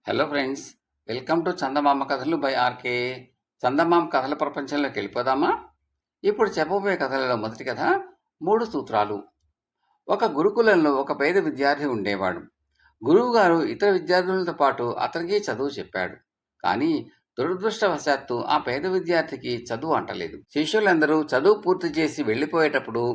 Hello friends, welcome to చందమామ కథలు by RK. చందమామ కథల ప్రపంచంలోకి వెళ్ళిపోదామా? ఇప్పుడు చెప్పబోయే కథలలో మొదటి కథ 3 సూత్రాలు. ఒక గురుకులంలో ఒక పేద విద్యార్థి ఉండేవాడు. గురువుగారు ఇతర విద్యార్థులతో పాటు అతనికి చదువు చెప్పాడు. కానీ దురదృష్టవశాత్తు ఆ పేద విద్యార్థికి చదువు అంటలేదు. శిష్యులందరూ చదువు పూర్తి చేసి వెళ్ళిపోయేటప్పుడు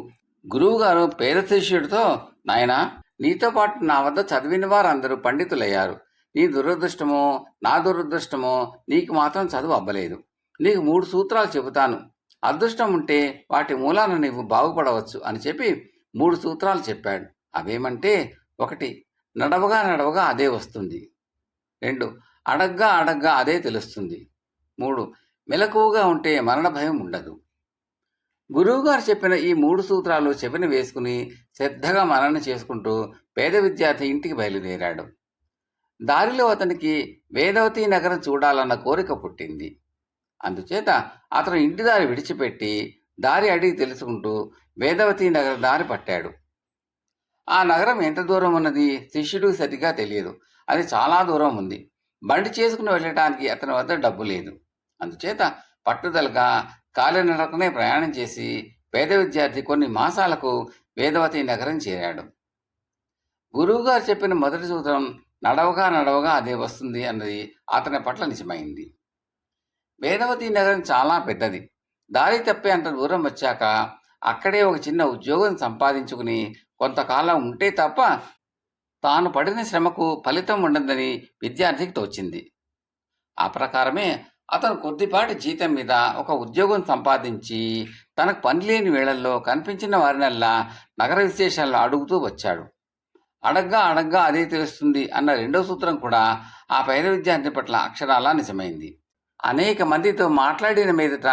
గురువుగారు పేద శిష్యుడితో, నాయనా, నీతో పాటు నా వద్ద చదివిన వారందరూ పండితులయ్యారు. నీ దురదృష్టమో నా దురదృష్టమో నీకు మాత్రం చదువు అవ్వలేదు. నీకు 3 సూత్రాలు చెబుతాను. అదృష్టం ఉంటే వాటి మూలాన నీవు బాగుపడవచ్చు అని చెప్పి 3 సూత్రాలు చెప్పాడు. అవేమంటే: 1. నడవగా నడవగా అదే వస్తుంది. 2. అడగ్గా అడగ్గా అదే తెలుస్తుంది. 3. మెలకువగా ఉంటే మరణ భయం ఉండదు. గురువుగారు చెప్పిన ఈ 3 సూత్రాలు చెవిన వేసుకుని శ్రద్ధగా మనన చేసుకుంటూ పేద విద్యార్థి ఇంటికి బయలుదేరాడు. దారిలో అతనికి వేదవతి నగరం చూడాలన్న కోరిక పుట్టింది. అందుచేత అతను ఇంటి దారి విడిచిపెట్టి దారి అడిగి తెలుసుకుంటూ వేదవతి నగర దారి పట్టాడు. ఆ నగరం ఎంత దూరం ఉన్నది శిష్యుడికి సరిగ్గా తెలియదు. అది చాలా దూరం ఉంది. బండి చేసుకుని వెళ్ళటానికి అతని వద్ద డబ్బు లేదు. అందుచేత పట్టుదలగా కాలినడకనే ప్రయాణం చేసి పేద విద్యార్థి కొన్ని మాసాలకు వేదవతి నగరం చేరాడు. గురువుగారు చెప్పిన మొదటి సూత్రం నడవగా నడవగా అదే వస్తుంది అన్నది అతని పట్ల నిజమైంది. వేదవతి నగరం చాలా పెద్దది. దారి తప్పే అంత దూరం వచ్చాక అక్కడే ఒక చిన్న ఉద్యోగం సంపాదించుకుని కొంతకాలం ఉంటే తప్ప తాను పడిన శ్రమకు ఫలితం ఉండదని విద్యార్థికి తోచింది. ఆ ప్రకారమే అతను కొద్దిపాటి జీతం మీద ఒక ఉద్యోగం సంపాదించి తనకు పని లేని వేళల్లో కనిపించిన వారినల్లా నగర విశేషాలను అడుగుతూ వచ్చాడు. అడగ్గా అడగ్గా అదే తెలుస్తుంది అన్న 2వ సూత్రం కూడా ఆ పేద విద్యార్థి పట్ల అక్షరాలా నిజమైంది. అనేక మందితో మాట్లాడిన మీదట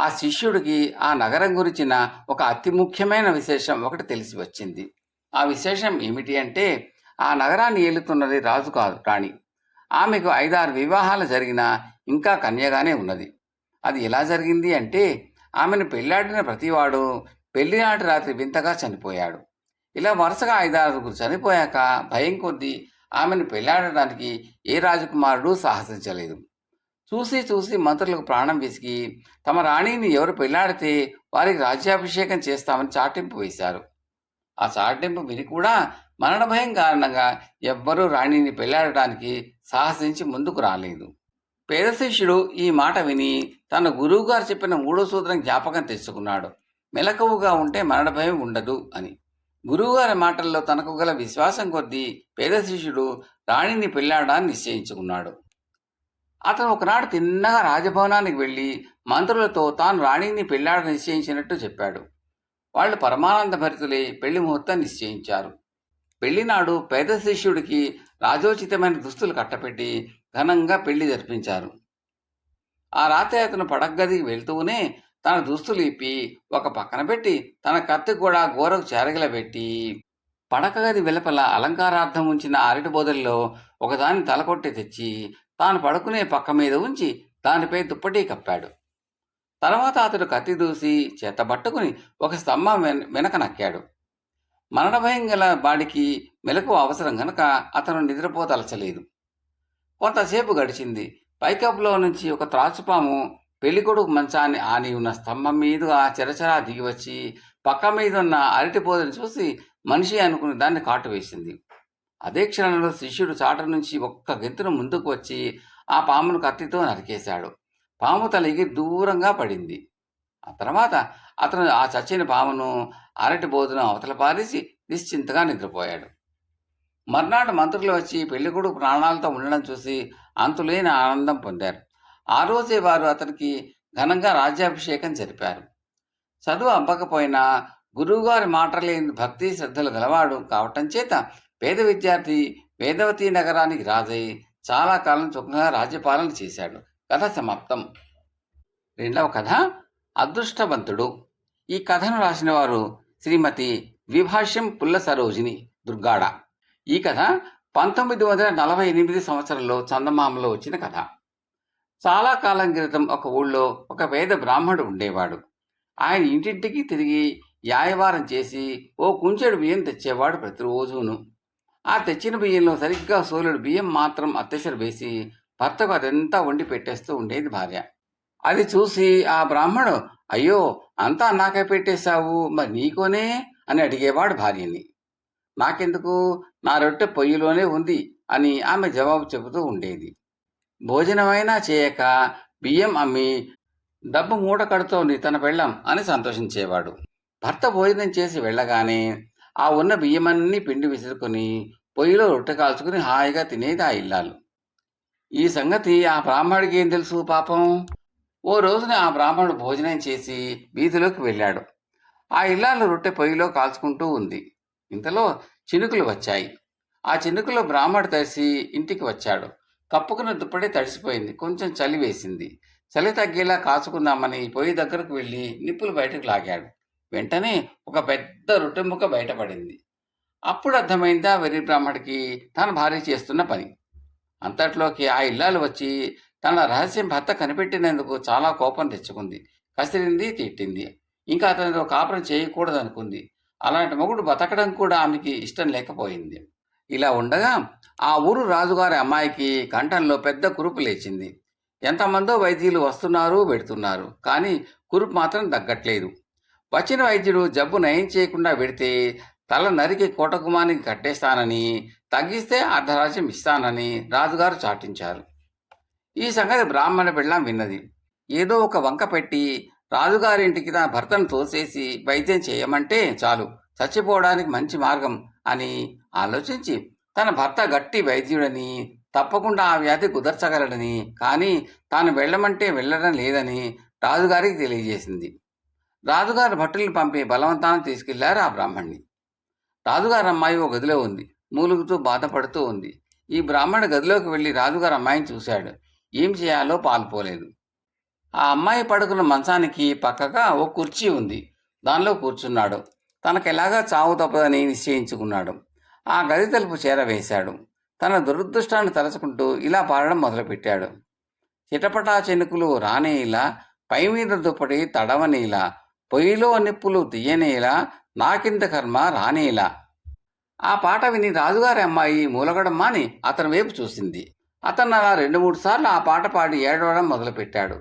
ఆ శిష్యుడికి ఆ నగరం గురించిన ఒక అతి ముఖ్యమైన విశేషం ఒకటి తెలిసి వచ్చింది. ఆ విశేషం ఏమిటి అంటే, ఆ నగరాన్ని ఏలుతున్నది రాజు కాదు, రాణి. ఆమెకు 5-6 వివాహాలు జరిగినా ఇంకా కన్యగానే ఉన్నది. అది ఎలా జరిగింది అంటే, ఆమెను పెళ్లాడిన ప్రతివాడు పెళ్లినాటి రాత్రి వింతగా చనిపోయాడు. ఇలా వరుసగా 5-6 చనిపోయాక భయం కొద్దీ ఆమెను పెళ్లాడడానికి ఏ రాజకుమారుడు సాహసించలేదు. చూసి చూసి మంత్రులకు ప్రాణం విసిగి తమ రాణిని ఎవరు పెళ్లాడితే వారికి రాజ్యాభిషేకం చేస్తామని చాటింపు వేశారు. ఆ చాటింపు విని కూడా మరణ భయం కారణంగా ఎవ్వరూ రాణిని పెళ్లాడటానికి సాహసించి ముందుకు రాలేదు. పేద శిష్యుడు ఈ మాట విని తన గురువుగారు చెప్పిన 3వ సూత్రం జ్ఞాపకం తెచ్చుకున్నాడు. మెలకువగా ఉంటే మరణ భయం ఉండదు అని. గురువుగారి మాటల్లో తనకు గల విశ్వాసం కొద్దీ పేద శిష్యుడు రాణిని పెళ్లాడడాన్ని నిశ్చయించుకున్నాడు. అతను ఒకనాడు తిన్నగా రాజభవనానికి వెళ్ళి మంత్రులతో తాను రాణిని పెళ్లాడ నిశ్చయించినట్టు చెప్పాడు. వాళ్ళు పరమానంద భరితులై పెళ్లి ముహూర్తం నిశ్చయించారు. పెళ్లినాడు పేద శిష్యుడికి రాజోచితమైన దుస్తులు కట్టపెట్టి ఘనంగా పెళ్లి జరిపించారు. ఆ రాత్రి అతను పడగ్గదికి వెళ్తూనే తన దుస్తులు ఇప్పి ఒక పక్కన పెట్టి తన కత్తి కూడా గోరకు చెరగలబెట్టి పడక గది వెలుపల అలంకారార్థం ఉంచిన అరటి బోదల్లో ఒకదాన్ని తలకొట్టి తెచ్చి తాను పడుకునే పక్క మీద ఉంచి దానిపై దుప్పటి కప్పాడు. తర్వాత అతడు కత్తి దూసి చేతబట్టుకుని ఒక స్తంభం వెనక నక్కాడు. మరణభయం గల బాడికి మెలకు అవసరం గనక అతను నిద్రపోతలచలేదు. కొంతసేపు గడిచింది. పైకప్పులో నుంచి ఒక త్రాచుపాము పెళ్లికొడుకు మంచాన్ని ఆని ఉన్న స్తంభం మీదుగా చెరచరా దిగివచ్చి పక్క మీద ఉన్న అరటి పోదని చూసి మనిషి అనుకుని దాన్ని కాటు వేసింది. అదే క్షణంలో శిష్యుడు చాట నుంచి ఒక్క గెంతును ముందుకు వచ్చి ఆ పామును కత్తితో నరికేశాడు. పాము తల ఎగిరి దూరంగా పడింది. ఆ తర్వాత అతను ఆ చచ్చిన పామును అరటి బోధను అవతల పారేసి నిశ్చింతగా నిద్రపోయాడు. మర్నాడు మంత్రులు వచ్చి పెళ్లికొడుకు ప్రాణాలతో ఉండడం చూసి అంతులేని ఆనందం పొందారు. ఆ రోజే వారు అతనికి ఘనంగా రాజ్యాభిషేకం జరిపారు. చదువు అవ్వకపోయినా గురువుగారి మాటలేని భక్తి శ్రద్ధలు గలవాడు కావటం చేత పేద విద్యార్థి వేదవతి నగరానికి రాజై చాలా కాలం సుఖంగా రాజ్యపాలన చేశాడు. కథ సమాప్తం. 2వ కథ అదృష్టవంతుడు. ఈ కథను రాసిన వారు శ్రీమతి ద్విభాష్యం పుల్ల సరోజిని దుర్గాడ. ఈ కథ 1948 సంవత్సరంలో చందమామలో వచ్చిన కథ. చాలా కాలం క్రితం ఒక ఊళ్ళో ఒక పేద బ్రాహ్మడు ఉండేవాడు. ఆయన ఇంటింటికి తిరిగి యాయవారం చేసి ఓ కుంచెడు బియ్యం తెచ్చేవాడు ప్రతిరోజును. ఆ తెచ్చిన బియ్యంలో సరిగ్గా సోలెడు బియ్యం మాత్రం అత్తెసరు వేసి భర్తకు అదంతా వండి పెట్టేస్తూ ఉండేది భార్య. అది చూసి ఆ బ్రాహ్మడు, అయ్యో, అంతా నాకే పెట్టేశావు, మరి నీకోనే అని అడిగేవాడు భార్యని. నాకెందుకు, నా రొట్టె పొయ్యిలోనే ఉంది అని ఆమె జవాబు చెబుతూ ఉండేది. భోజనమైనా చేయక బియ్యం అమ్మి డబ్బు మూట కడుతోంది తన పెళ్ళాం అని సంతోషించేవాడు. భర్త భోజనం చేసి వెళ్ళగానే ఆ ఉన్న బియ్యమన్నీ పిండి విసురుకొని పొయ్యిలో రొట్టె కాల్చుకుని హాయిగా తినేది ఆ ఇల్లాలు. ఈ సంగతి ఆ బ్రాహ్మడికి ఏం తెలుసు పాపం. ఓ రోజున ఆ బ్రాహ్మణుడు భోజనం చేసి వీధిలోకి వెళ్ళాడు. ఆ ఇల్లాలు రొట్టె పొయ్యిలో కాల్చుకుంటూ ఉంది. ఇంతలో చినుకులు వచ్చాయి. ఆ చినుకులో బ్రాహ్మడు తడిసి ఇంటికి వచ్చాడు. కప్పుకున్న దుప్పటి తడిసిపోయింది. కొంచెం చలి వేసింది. చలి తగ్గేలా కాచుకుందామని పొయ్యి దగ్గరకు వెళ్ళి నిప్పులు బయటకు లాగాడు. వెంటనే ఒక పెద్ద రొట్టె ముక్క బయటపడింది. అప్పుడు అర్థమైంది ఆ వెర్రి బ్రాహ్మడికి తన భార్య చేస్తున్న పని. అంతట్లోకి ఆ ఇల్లాలు వచ్చి తన రహస్యం భర్త కనిపెట్టినందుకు చాలా కోపం తెచ్చుకుంది. కసిరింది, తిట్టింది. ఇంకా అతనితో కాపురం చేయకూడదనుకుంది. అలాంటి మొగుడు బతకడం కూడా ఆమెకి ఇష్టం లేకపోయింది. ఇలా ఉండగా ఆ ఊరు రాజుగారి అమ్మాయికి కంఠంలో పెద్ద కురుపు లేచింది. ఎంతమందో వైద్యులు వస్తున్నారు, పెడుతున్నారు, కానీ కురుపు మాత్రం తగ్గట్లేదు. వచ్చిన వైద్యుడు జబ్బు నయం చేయకుండా పెడితే తల నరికి కోటగుమానికి కట్టేస్తానని, తగ్గిస్తే అర్ధరాజ్యం ఇస్తానని రాజుగారు చాటించారు. ఈ సంగతి బ్రాహ్మణ పెళ్ళాం విన్నది. ఏదో ఒక వంక పెట్టి రాజుగారింటికి తన భర్తను తోసేసి వైద్యం చేయమంటే చాలు, చచ్చిపోవడానికి మంచి మార్గం అని ఆలోచించి తన భర్త గట్టి వైద్యుడని, తప్పకుండా ఆ వ్యాధి కుదర్చగలడని, కానీ తాను వెళ్ళమంటే వెళ్ళడం లేదని రాజుగారికి తెలియజేసింది. రాజుగారి భటుల్ని పంపి బలవంతాన్ని తీసుకెళ్లారు ఆ బ్రాహ్మణ్ణి. రాజుగారి అమ్మాయి ఓ గదిలో ఉంది. మూలుగుతూ బాధపడుతూ ఉంది. ఈ బ్రాహ్మణ గదిలోకి వెళ్లి రాజుగారి అమ్మాయిని చూశాడు. ఏం చేయాలో పాలుపోలేదు. ఆ అమ్మాయి పడుకున్న మంచానికి పక్కగా ఓ కుర్చీ ఉంది. దానిలో కూర్చున్నాడు. తనకెలాగా చావు తప్పదని నిశ్చయించుకున్నాడు. ఆ గది తలుపు చేరవేశాడు. తన దురదృష్టాన్ని తలుచుకుంటూ ఇలా పాడడం మొదలుపెట్టాడు. చిటపటా చెనుకులు రానేలా, పై మీద దుప్పటి తడవనేలా, పొయ్యిలో నిప్పులు తీయనేలా, నాకింత కర్మ రానేలా. ఆ పాట విని రాజుగారి అమ్మాయి మూలగడం మాని అతని వైపు చూసింది. అతను అలా 2-3 సార్లు ఆ పాట పాడి ఏడవడం మొదలుపెట్టాడు.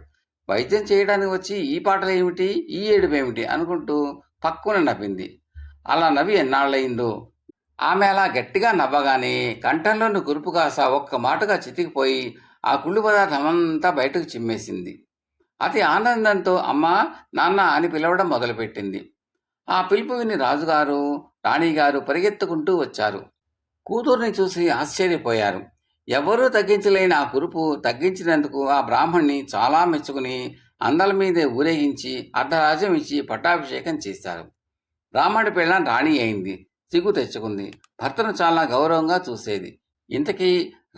వైద్యం చేయడానికి వచ్చి ఈ పాటలేమిటి, ఈ ఏడుపేమిటి అనుకుంటూ పక్కున నవ్వింది. అలా నవ్వి ఎన్నాళ్ళయిందో. ఆమె అలా గట్టిగా నవ్వగానే కంఠంలోని కురుపు కాస ఒక్క మాటగా చితికిపోయి ఆ కుళ్ళు పదార్థం అంతా బయటకు చిమ్మేసింది. అతి ఆనందంతో అమ్మా, నాన్న అని పిలవడం మొదలుపెట్టింది. ఆ పిలుపు విని రాజుగారు, రాణిగారు పరిగెత్తుకుంటూ వచ్చారు. కూతుర్ని చూసి ఆశ్చర్యపోయారు. ఎవరూ తగ్గించలేని ఆ కురుపు తగ్గించినందుకు ఆ బ్రాహ్మణ్ణి చాలా మెచ్చుకుని అందల మీదే ఊరేగించి అర్ధరాజ్యం ఇచ్చి పట్టాభిషేకం చేశారు. బ్రాహ్మణి పెళ్ళాం రాణి అయింది. సిగ్గు తెచ్చుకుంది. భర్తను చాలా గౌరవంగా చూసేది. ఇంతకీ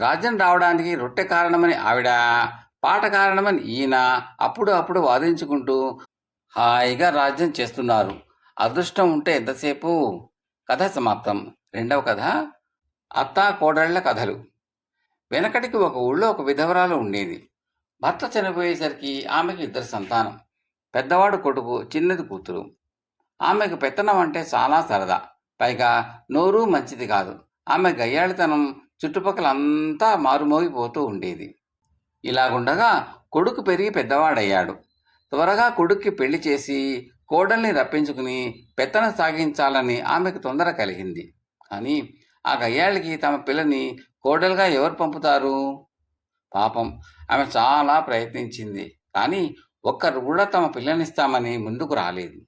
రాజ్యం రావడానికి రొట్టె కారణమని ఆవిడ, పాట కారణమని ఈయన అప్పుడు అప్పుడు వాదించుకుంటూ హాయిగా రాజ్యం చేస్తున్నారు. అదృష్టం ఉంటే ఎంతసేపు. కథ సమాప్తం. రెండవ కథ అత్తా కోడళ్ల కథలు. వెనకటికి ఒక ఊళ్ళో ఒక విధవరాలు ఉండేది. భర్త చనిపోయేసరికి ఆమెకు 2 సంతానం. పెద్దవాడు కొడుకు, చిన్నది కూతురు. ఆమెకు పెత్తనం అంటే చాలా సరదా. పైగా నోరు మంచిది కాదు. ఆమె గయ్యాళితనం చుట్టుపక్కలంతా మారుమోగిపోతూ ఉండేది. ఇలాగుండగా కొడుకు పెరిగి పెద్దవాడయ్యాడు. త్వరగా కొడుక్కి పెళ్లి చేసి కోడల్ని రప్పించుకుని పెత్తనం సాగించాలని ఆమెకు తొందర కలిగింది. కానీ ఆ గయ్యాళికి తమ పిల్లని కోడలుగా ఎవరు పంపుతారు? పాపం, ఆమె చాలా ప్రయత్నించింది. కానీ ఒక్కరు కూడా తమ పిల్లనిస్తామని ముందుకు రాలేదు.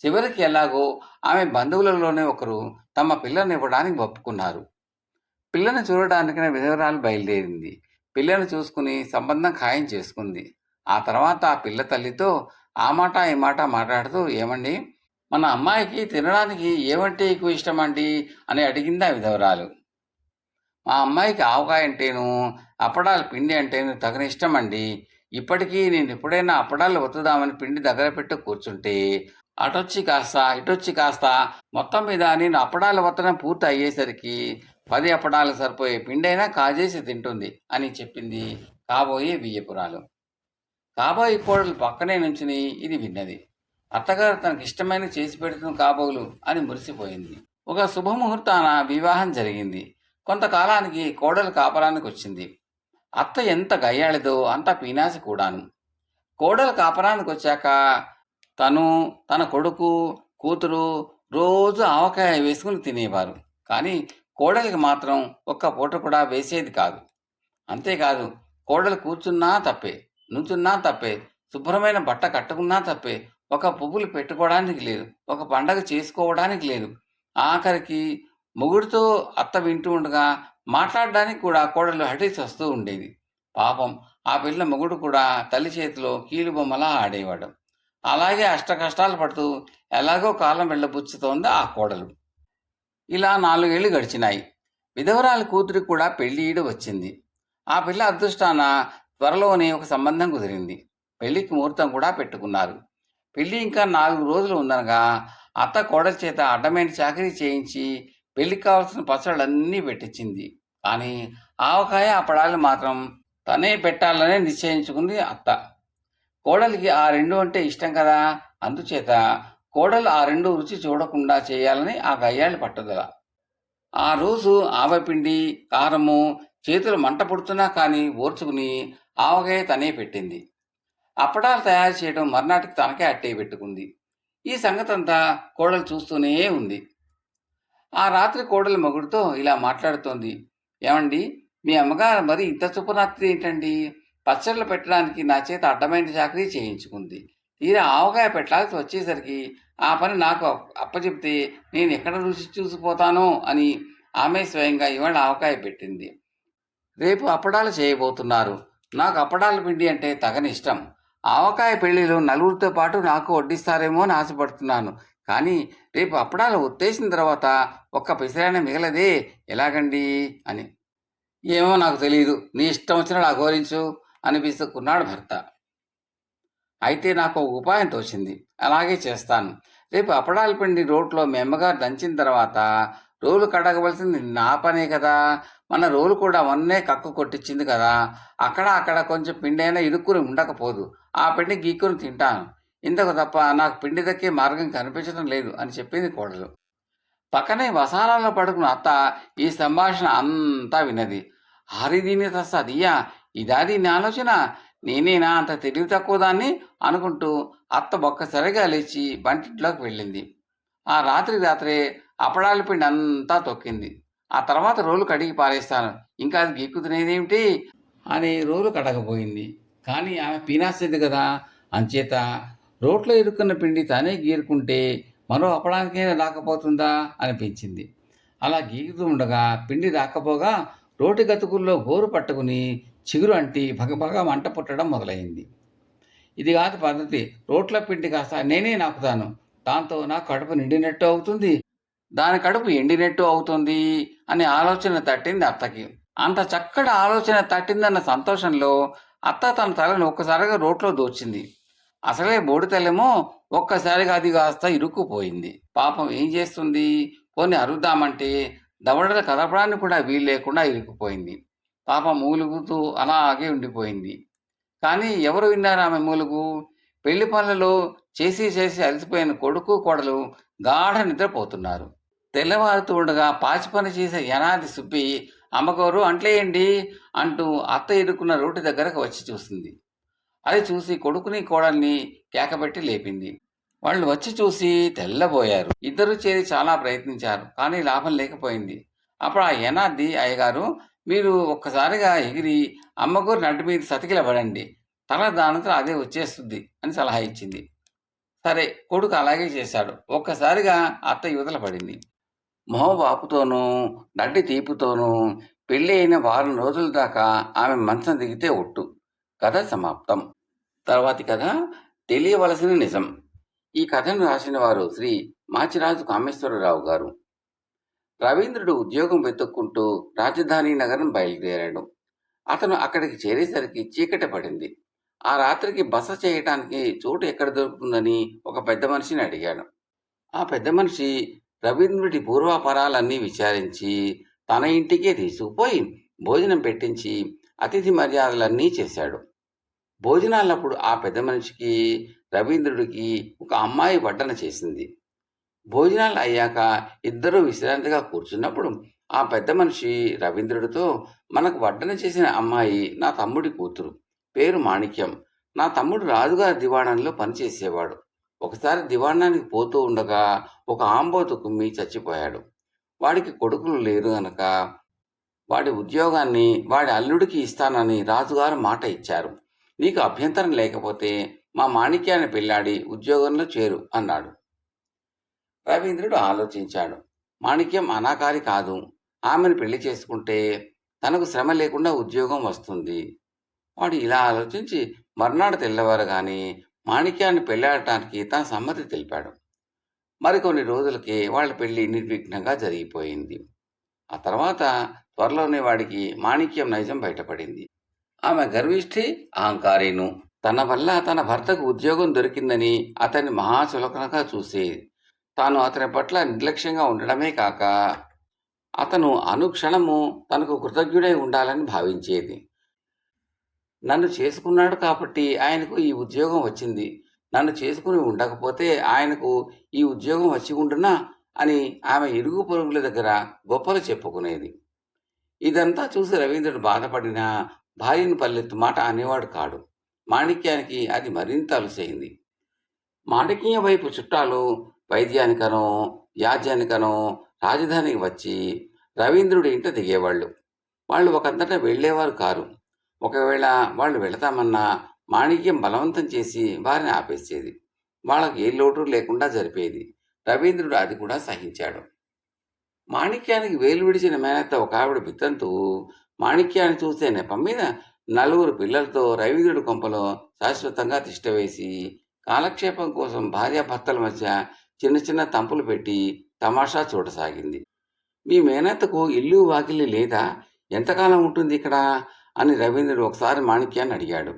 చివరికి ఎలాగో ఆమె బంధువులలోనే ఒకరు తమ పిల్లని ఇవ్వడానికి ఒప్పుకున్నారు. పిల్లని చూడడానికి విధవరాలు బయలుదేరింది. పిల్లని చూసుకుని సంబంధం ఖాయం చేసుకుంది. ఆ తర్వాత ఆ పిల్ల తల్లితో ఆ మాట ఈ మాట మాట్లాడుతూ, ఏమండి, మన అమ్మాయికి తినడానికి ఏమంటే ఎక్కువ ఇష్టమండి అని అడిగింది ఆ విధవరాలు. మా అమ్మాయికి ఆవకాయ అంటేను, అప్పడాల పిండి అంటేను తగిన ఇష్టం అండి. ఇప్పటికీ నేను ఎప్పుడైనా అప్పడాలు ఒత్తుదామని పిండి దగ్గర పెట్టి కూర్చుంటే అటొచ్చి కాస్త ఇటొచ్చి కాస్త మొత్తం మీద నేను అప్పడాలు ఒత్తడం పూర్తి అయ్యేసరికి 10 అప్పడాలకు సరిపోయే పిండైనా కాజేసి తింటుంది అని చెప్పింది కాబోయే బియ్యపురాలు. కాబోయే కోడలు పక్కనే నుంచుని ఇది విన్నది. అత్తగారు తనకి ఇష్టమైన చేసి పెడుతుంది కాబోలు అని మురిసిపోయింది. ఒక శుభముహూర్తాన వివాహం జరిగింది. కొంతకాలానికి కోడలు కాపరానికి వచ్చింది. అత్త ఎంత గయ్యాళిదో అంత పీనాసి కూడాను. కోడలు కాపరానికి వచ్చాక తను, తన కొడుకు, కూతురు రోజు ఆవకాయ వేసుకుని తినేవారు. కానీ కోడలికి మాత్రం ఒక్క పూట కూడా వేసేది కాదు. అంతేకాదు, కోడలు కూర్చున్నా తప్పే, నుంచున్నా తప్పే, శుభ్రమైన బట్ట కట్టుకున్నా తప్పే, ఒక పువ్వులు పెట్టుకోవడానికి లేదు, ఒక పండగ చేసుకోవడానికి లేదు. ఆఖరికి మొగుడితో అత్త వింటూ ఉండగా మాట్లాడడానికి కూడా కోడలు హఠీసి వస్తూ ఉండేది. పాపం ఆ పిల్ల మొగుడు కూడా తల్లి చేతిలో కీలుబొమ్మలా ఆడేవాడు. అలాగే అష్టకష్టాలు పడుతూ ఎలాగో కాలం వెళ్ళబుచ్చుతోంది ఆ కోడలు. ఇలా 4 ఏళ్లు గడిచినాయి. విధవరాలి కూతురికి కూడా పెళ్ళిఈడు వచ్చింది. ఆ పిల్ల అదృష్టాన త్వరలోనే ఒక సంబంధం కుదిరింది. పెళ్లికి ముహూర్తం కూడా పెట్టుకున్నారు. పెళ్లి ఇంకా 4 రోజులు ఉందనగా అత్త కోడలి చేత అడ్డమైన చాకరీ చేయించి పెళ్లికి కావాల్సిన పచ్చళ్ళన్నీ పెట్టించింది. కానీ ఆవకాయ అప్పడాలు మాత్రం తనే పెట్టాలనే నిశ్చయించుకుంది అత్త. కోడలికి ఆ రెండు అంటే ఇష్టం కదా. అందుచేత కోడలు ఆ రెండు రుచి చూడకుండా చేయాలని ఆ గయ్యాళి పట్టుదల. ఆ రోజు ఆవపిండి, కారము చేతులు మంట పుడుతున్నా కానీ ఓర్చుకుని ఆవకాయ తనే పెట్టింది. అప్పడాలు తయారు చేయడం మర్నాటికి తనకే అట్టే పెట్టుకుంది. ఈ సంగతంతా కోడలు చూస్తూనే ఉంది. ఆ రాత్రి కోడలి మొగుడితో ఇలా మాట్లాడుతోంది. ఏమండి, మీ అమ్మగారు మరి ఇంత చుప్పరాత్రి ఏంటండి? పచ్చళ్ళు పెట్టడానికి నా చేత అడ్డమైన చాకరీ చేయించుకుంది. తీరా ఆవకాయ పెట్టాల్సి వచ్చేసరికి ఆ పని నాకు అప్పచెప్తే నేను ఎక్కడ రుచి చూసిపోతానో అని ఆమె స్వయంగా ఇవాళ ఆవకాయ పెట్టింది. రేపు అప్పడాలు చేయబోతున్నారు. నాకు అప్పడాల పిండి అంటే తగని ఇష్టం. ఆవకాయ పెళ్లిలో నలుగురితో పాటు నాకు వడ్డిస్తారేమో అని ఆశపడుతున్నాను. కానీ రేపు అప్పడాలు ఒత్తేసిన తర్వాత ఒక్క పిసిరైన మిగలదే, ఎలాగండి అని. ఏమో నాకు తెలియదు, నీ ఇష్టం వచ్చినట్టు అఘోరించు అని విసుక్కున్నాడు భర్త. అయితే నాకు ఒక ఉపాయం తోచింది, అలాగే చేస్తాను. రేపు అప్పడాల పిండి రోట్లో మీ అమ్మగారు దంచిన తర్వాత రోలు కడగవలసింది నా పనే కదా. మన రోలు కూడా మొన్నే కక్కు కొట్టించింది కదా. అక్కడ కొంచెం పిండి అయినా ఇరుక్కుని ఉండకపోదు. ఆ పిండి గీక్కుని తింటాను. ఇంతకు తప్ప నాకు పిండి దక్కే మార్గం కనిపించడం లేదు అని చెప్పింది కోడలు. పక్కనే వసారాలో పడుకున్న అత్త ఈ సంభాషణ అంతా విన్నది. దీని తస్సదియ్యా, ఇదా దీని ఆలోచన? నేనేనా అంత తెలివి తక్కువ దాన్ని అనుకుంటూ అత్త ఒక్కసారిగా లేచి వంటింట్లోకి వెళ్ళింది. ఆ రాత్రే అప్పడాల పిండి అంతా తొక్కింది. ఆ తర్వాత రోలు కడిగి పారేస్తాను, ఇంకా అది గీక్కుతునేదేమిటి అని రోలు కడగబోయింది. కానీ ఆమె పీనాసిది కదా, అంచేత రోట్లో ఇరుక్కున్న పిండి తానే గీరుకుంటే మరో అప్పడానికైనా రాకపోతుందా అనిపించింది. అలా గీకుతూ ఉండగా పిండి రాకపోగా రోటి గతుకుల్లో గోరు పట్టుకుని చిగురు అంటి భగభగ మంట పుట్టడం మొదలైంది. ఇది కాదు పద్ధతి, రోట్ల పిండి కాస్త నేనే నాకుతాను, దాంతో నా కడుపు నిండినట్టు అవుతుంది, దాని కడుపు ఎండినట్టు అవుతుంది అనే ఆలోచన తట్టింది అత్తకి. అంత చక్కటి ఆలోచన తట్టిందన్న సంతోషంలో అత్త తన తలను ఒక్కసారిగా రోట్లో దోచింది. అసలే బోడి తలేమో ఒక్కసారిగా అది కాస్త ఇరుక్కుపోయింది. పాపం ఏం చేస్తుంది? పోనీ అరుద్దామంటే దవడలు కదపడానికి కూడా వీలు లేకుండా ఇరుక్కుపోయింది. పాపం మూలుగుతూ అలాగే ఉండిపోయింది. కానీ ఎవరు విన్నారు ఆమె మూలుగు? పెళ్లి పనులలో చేసి అలసిపోయిన కొడుకు కోడలు గాఢ నిద్రపోతున్నారు. తెల్లవారుతూ ఉండగా పాచి పని చేసే యనాది సుబ్బి అమ్మగారు అంట్లేయండి అంటూ అత్త ఇరుక్కున్న రోటి దగ్గరకు వచ్చి చూసింది. అది చూసి కొడుకుని కోడల్ని కేకబెట్టి లేపింది. వాళ్ళు వచ్చి చూసి తెల్లబోయారు. ఇద్దరు చేరి చాలా ప్రయత్నించారు, కానీ లాభం లేకపోయింది. అప్పుడు ఆ యనాది, అయ్యగారు మీరు ఒక్కసారిగా ఎగిరి అమ్మగారు నడ్డు మీద సతికిలబడండి, తల దానంతో అదే వచ్చేస్తుంది అని సలహా ఇచ్చింది. సరే, కొడుకు అలాగే చేశాడు. ఒక్కసారిగా అత్త యువతల పడింది. మొహవాపుతోనూ నడ్డి తీపుతోనూ పెళ్ళి అయిన వారం రోజుల దాకా ఆమె మంచం దిగితే ఒట్టు. కథ సమాప్తం. తర్వాతి కథ తెలియవలసిన నిజం. ఈ కథను రాసిన వారు శ్రీ మాచిరాజు కామేశ్వరరావు గారు. రవీంద్రుడు ఉద్యోగం వెతుక్కుంటూ రాజధాని నగరం బయలుదేరాడు. అతను అక్కడికి చేరేసరికి చీకటి పడింది. ఆ రాత్రికి బస చేయటానికి చోటు ఎక్కడ దొరుకుతుందని ఒక పెద్ద మనిషిని అడిగాడు. ఆ పెద్ద మనిషి రవీంద్రుడి పూర్వాపరాలన్నీ విచారించి తన ఇంటికే తీసుకుపోయి భోజనం పెట్టించి అతిథి మర్యాదలన్నీ చేశాడు. భోజనాలప్పుడు ఆ పెద్ద మనిషికి రవీంద్రుడికి ఒక అమ్మాయి వడ్డన చేసింది. భోజనాలు అయ్యాక ఇద్దరూ విశ్రాంతిగా కూర్చున్నప్పుడు ఆ పెద్ద మనిషి రవీంద్రుడితో, మనకు వడ్డన చేసిన అమ్మాయి నా తమ్ముడి కూతురు. పేరు మాణిక్యం. నా తమ్ముడు రాజుగారి దివాణంలో పనిచేసేవాడు. ఒకసారి దివాణానికి పోతూ ఉండగా ఒక ఆంబోతు కుమ్మి చచ్చిపోయాడు. వాడికి కొడుకులు లేరు గనక వాడి ఉద్యోగాన్ని వాడి అల్లుడికి ఇస్తానని రాజుగారు మాట ఇచ్చారు. నీకు అభ్యంతరం లేకపోతే మా మాణిక్యాన్ని పెళ్ళాడి ఉద్యోగంలో చేరు అన్నాడు. రవీంద్రుడు ఆలోచించాడు. మాణిక్యం అనాకారి కాదు. ఆమెను పెళ్లి చేసుకుంటే తనకు శ్రమ లేకుండా ఉద్యోగం వస్తుంది. వాడు ఇలా ఆలోచించి మర్నాడు తెల్లవారుగానే మాణిక్యాన్ని పెళ్ళాడటానికి తన సమ్మతి తెలిపాడు. మరికొన్ని రోజులకే వాళ్ళ పెళ్లి నిర్విఘ్నంగా జరిగిపోయింది. ఆ తర్వాత త్వరలోనే వాడికి మాణిక్యం నైజం బయటపడింది. ఆమె గర్విష్ఠి, అహంకారీను. తన వల్ల తన భర్తకు ఉద్యోగం దొరికిందని అతన్ని మహాచులకనగా చూసేది. తాను అతని పట్ల నిర్లక్ష్యంగా ఉండడమే కాక అతను అనుక్షణము తనకు కృతజ్ఞుడై ఉండాలని భావించేది. నన్ను చేసుకున్నాడు కాబట్టి ఆయనకు ఈ ఉద్యోగం వచ్చింది. నన్ను చేసుకుని ఉండకపోతే ఆయనకు ఈ ఉద్యోగం వచ్చి ఉండునా అని ఆమె ఇరుగు పొరుగుల దగ్గర గొప్పలు చెప్పుకునేది. ఇదంతా చూసి రవీంద్రుడు బాధపడినా భార్యను పల్లెత్తు మాట అనేవాడు కాడు. మాణిక్యానికి అది మరింత అలుసైంది. మాణిక్యం వైపు చుట్టాలు వైద్యానికనో యాజ్యానికనో రాజధానికి వచ్చి రవీంద్రుడి ఇంట దిగేవాళ్ళు. వాళ్ళు ఒకంతటా వెళ్లేవారు కారు. ఒకవేళ వాళ్ళు వెళతామన్నా మాణిక్యం బలవంతం చేసి వారిని ఆపేసేది. వాళ్ళకి ఏ లోటు లేకుండా జరిపేది. రవీంద్రుడు అది కూడా సహించాడు. మాణిక్యానికి వేలు విడిచిన మేనత్త ఒక ఆవిడ బిత్తంతు మాణిక్యాన్ని చూసే నెపం మీద నలుగురు పిల్లలతో రవీంద్రుడి కొంపలో శాశ్వతంగా తిష్టవేసి కాలక్షేపం కోసం భార్యాభర్తల మధ్య చిన్న చిన్న తంపులు పెట్టి తమాషా చూడసాగింది. మీ మేనత్తకు ఇల్లు వాకిలి లేదా? ఎంతకాలం ఉంటుంది ఇక్కడ అని రవీంద్రుడు ఒకసారి మాణిక్యాన్ని అడిగాడు.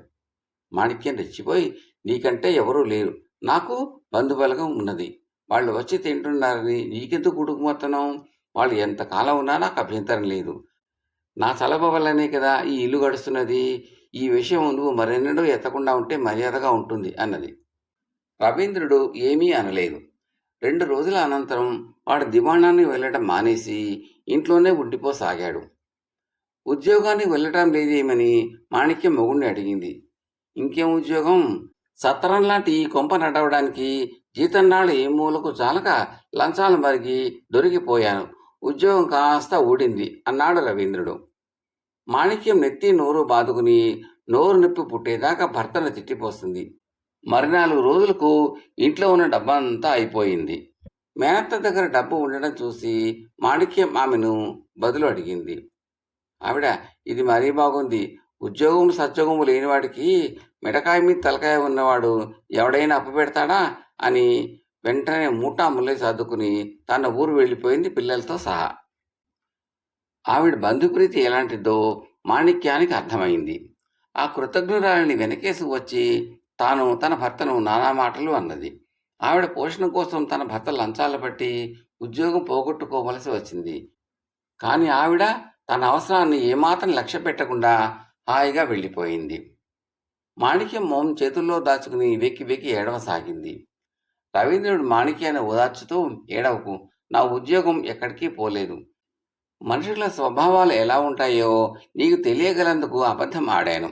మాణిక్యం రెచ్చిపోయి, నీకంటే ఎవరూ లేరు, నాకు బంధుబలగం ఉన్నది, వాళ్ళు వచ్చి తింటున్నారని నీకెందుకు గుడుకుమొత్తనం? వాళ్ళు ఎంతకాలం ఉన్నా నాకు అభ్యంతరం లేదు. నా చలవ వల్లనే కదా ఈ ఇల్లు గడుస్తున్నది. ఈ విషయం నువ్వు మరెన్నడూ ఎత్తకుండా ఉంటే మర్యాదగా ఉంటుంది అన్నది. రవీంద్రుడు ఏమీ అనలేదు. 2 రోజుల అనంతరం వాడు దివాణాన్ని వెళ్ళటం మానేసి ఇంట్లోనే ఉండిపోసాగాడు. ఉద్యోగానికి వెళ్ళటం లేదేమని మాణిక్యం మొగుణ్ణి అడిగింది. ఇంకేం ఉద్యోగం? సత్రం లాంటి ఈ కొంప నడవడానికి జీతన్నాళ్ళు ఏ మూలకు చాలక లంచాలు మరిగి దొరికిపోయాను. ఉద్యోగం కాస్త ఊడింది అన్నాడు రవీంద్రుడు. మాణిక్యం నెత్తి నోరు బాదుకుని నోరు నొప్పి పుట్టేదాకా భర్తను తిట్టిపోస్తుంది. మరి 4 రోజులకు ఇంట్లో ఉన్న డబ్బంతా అయిపోయింది. మేనత్త దగ్గర డబ్బు ఉండడం చూసి మాణిక్యం ఆమెను బదులు అడిగింది. ఆవిడ, ఇది మరీ బాగుంది. ఉద్యోగం సద్యోగము లేనివాడికి మిడకాయ మీద తలకాయ ఉన్నవాడు ఎవడైనా అప్పు పెడతాడా అని వెంటనే మూటా ముల్లై సర్దుకుని తన ఊరు వెళ్ళిపోయింది పిల్లలతో సహా. ఆవిడ బంధుప్రీతి ఎలాంటిదో మాణిక్యానికి అర్థమైంది. ఆ కృతజ్ఞురాలిని వెనకేసి వచ్చి తాను తన భర్తను నానా మాటలు అన్నది. ఆవిడ పోషణ కోసం తన భర్త లంచాలు బట్టి ఉద్యోగం పోగొట్టుకోవలసి వచ్చింది. కానీ ఆవిడ తన అవసరాన్ని ఏమాత్రం లక్ష్య పెట్టకుండా హాయిగా వెళ్ళిపోయింది. మాణిక్యం మొహం చేతుల్లో దాచుకుని వెక్కి వెక్కి ఏడవసాగింది. రవీంద్రుడు మాణిక్యాన్ని ఓదార్చుతూ, ఏడవకు, నా ఉద్యోగం ఎక్కడికి పోలేదు. మనుషుల స్వభావాలు ఎలా ఉంటాయో నీకు తెలియగలందుకు అబద్ధం ఆడాను.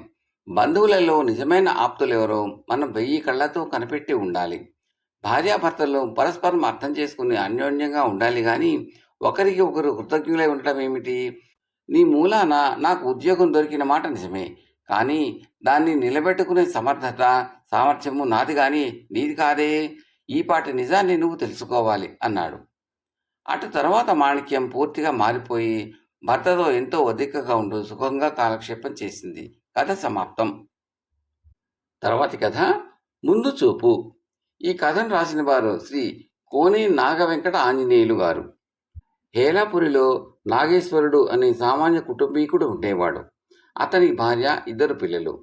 బంధువులలో నిజమైన ఆప్తులెవరో మనం 1000 కళ్ళతో కనిపెట్టి ఉండాలి. భార్యాభర్తలు పరస్పరం అర్థం చేసుకుని అన్యోన్యంగా ఉండాలి గాని ఒకరికి ఒకరు కృతజ్ఞులై ఉండటం ఏమిటి? నీ మూలాన నాకు ఉద్యోగం దొరికిన మాట నిజమే, కానీ దాన్ని నిలబెట్టుకునే సమర్థత సామర్థ్యము నాది గాని నీది కాదే. ఈపాటి నిజాన్ని నువ్వు తెలుసుకోవాలి అన్నాడు. అటు తర్వాత మాణిక్యం పూర్తిగా మారిపోయి భర్తతో ఎంతో ఒదికగా ఉంటూ సుఖంగా కాలక్షేపం చేసింది. కథ సమాప్తం. తర్వాతి కథ ముందు చూపు. ఈ కథను రాసిన వారు శ్రీ కోని నాగవెంకట ఆంజనేయులు గారు. హేలాపురిలో నాగేశ్వరుడు అనే సామాన్య కుటుంబీకుడు ఉండేవాడు. అతని భార్య, 2 పిల్లలు.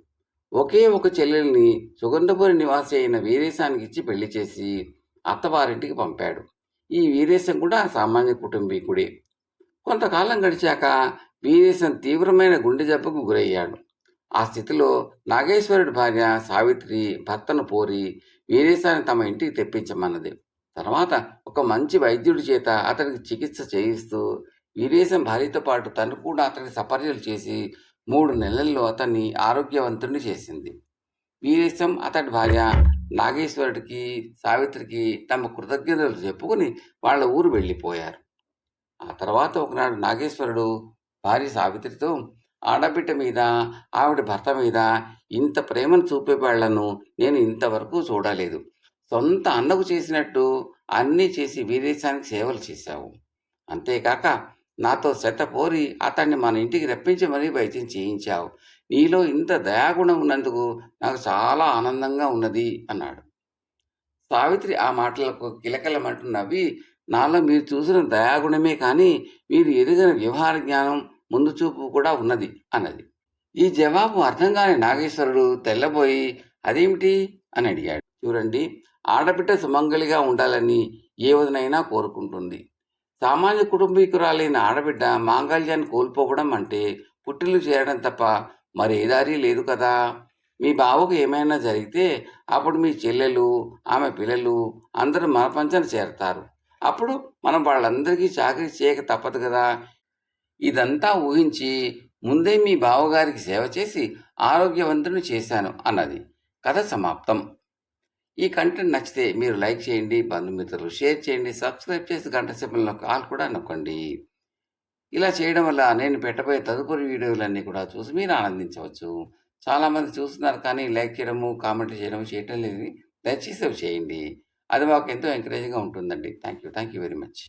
ఒకే ఒక చెల్లెల్ని సుగంధపురి నివాసి అయిన వీరేశానికి ఇచ్చి పెళ్లి చేసి అత్తవారింటికి పంపాడు. ఈ వీరేశం కూడా సామాన్య కుటుంబీకుడే. కొంతకాలం గడిచాక వీరేశం తీవ్రమైన గుండె జబ్బుకు గురయ్యాడు. ఆ స్థితిలో నాగేశ్వరుడి భార్య సావిత్రి భర్తను పోరి వీరేశాన్ని తమ ఇంటికి తెప్పించమన్నది. తర్వాత ఒక మంచి వైద్యుడి చేత అతనికి చికిత్స చేయిస్తూ వీరేశం భార్యతో పాటు తను కూడా అతనికి సపర్యలు చేసి 3 నెలల్లో అతన్ని ఆరోగ్యవంతుడిని చేసింది. వీరేశం అతడి భార్య నాగేశ్వరుడికి, సావిత్రికి తమ కృతజ్ఞతలు చెప్పుకుని వాళ్ళ ఊరు వెళ్ళిపోయారు. ఆ తర్వాత ఒకనాడు నాగేశ్వరుడు భార్య సావిత్రితో, ఆడబిడ్డ మీద, ఆవిడ భర్త మీద ఇంత ప్రేమను చూపే వాళ్లను నేను ఇంతవరకు చూడలేదు. సొంత అన్నకు చేసినట్టు అన్నీ చేసి వీరేశానికి సేవలు చేశావు. అంతేకాక నాతో శతపోరి అతన్ని మన ఇంటికి రప్పించి మరీ వైద్యం చేయించావు. నీలో ఇంత దయాగుణం ఉన్నందుకు నాకు చాలా ఆనందంగా ఉన్నది అన్నాడు. సావిత్రి ఆ మాటలకు కిలకిలమంటూ నవ్వి, నాలో మీరు చూసిన దయాగుణమే కానీ మీరు ఎరుగిన వ్యవహార జ్ఞానం, ముందు చూపు కూడా ఉన్నది అన్నది. ఈ జవాబు అర్థం కాని నాగేశ్వరుడు తెల్లబోయి, అదేమిటి అని అడిగాడు. చూడండి, ఆడబిడ్డ సుమంగళిగా ఉండాలని ఏ వదినైనా కోరుకుంటుంది. సామాన్య కుటుంబీకురాలైన ఆడబిడ్డ మాంగళ్యాన్ని కోల్పోవడం అంటే పుట్టిల్లు చేరడం తప్ప మరే దారి లేదు కదా. మీ బావకు ఏమైనా జరిగితే అప్పుడు మీ చెల్లెలు, ఆమె పిల్లలు అందరూ మన పంచన చేరతారు. అప్పుడు మనం వాళ్ళందరికీ చాకరీ చేయక తప్పదు కదా. ఇదంతా ఊహించి ముందే మీ బావగారికి సేవ చేసి ఆరోగ్యవంతుని చేశాను అన్నది. కథ సమాప్తం. ఈ కంటెంట్ నచ్చితే మీరు లైక్ చేయండి, బంధుమిత్రులు షేర్ చేయండి, సబ్స్క్రైబ్ చేసి గంట సింబల్లో కాల్ కూడా నొక్కండి. ఇలా చేయడం వల్ల నేను పెట్టబోయే తదుపరి వీడియోలన్నీ కూడా చూసి మీరు ఆనందించవచ్చు. చాలామంది చూస్తున్నారు కానీ లైక్ చేయడము, కామెంట్ చేయడం లేదు. దయచేసి అవి చేయండి. అది మాకు ఎంతో ఎంకరేజింగ్గా ఉంటుందండి. Thank you very much.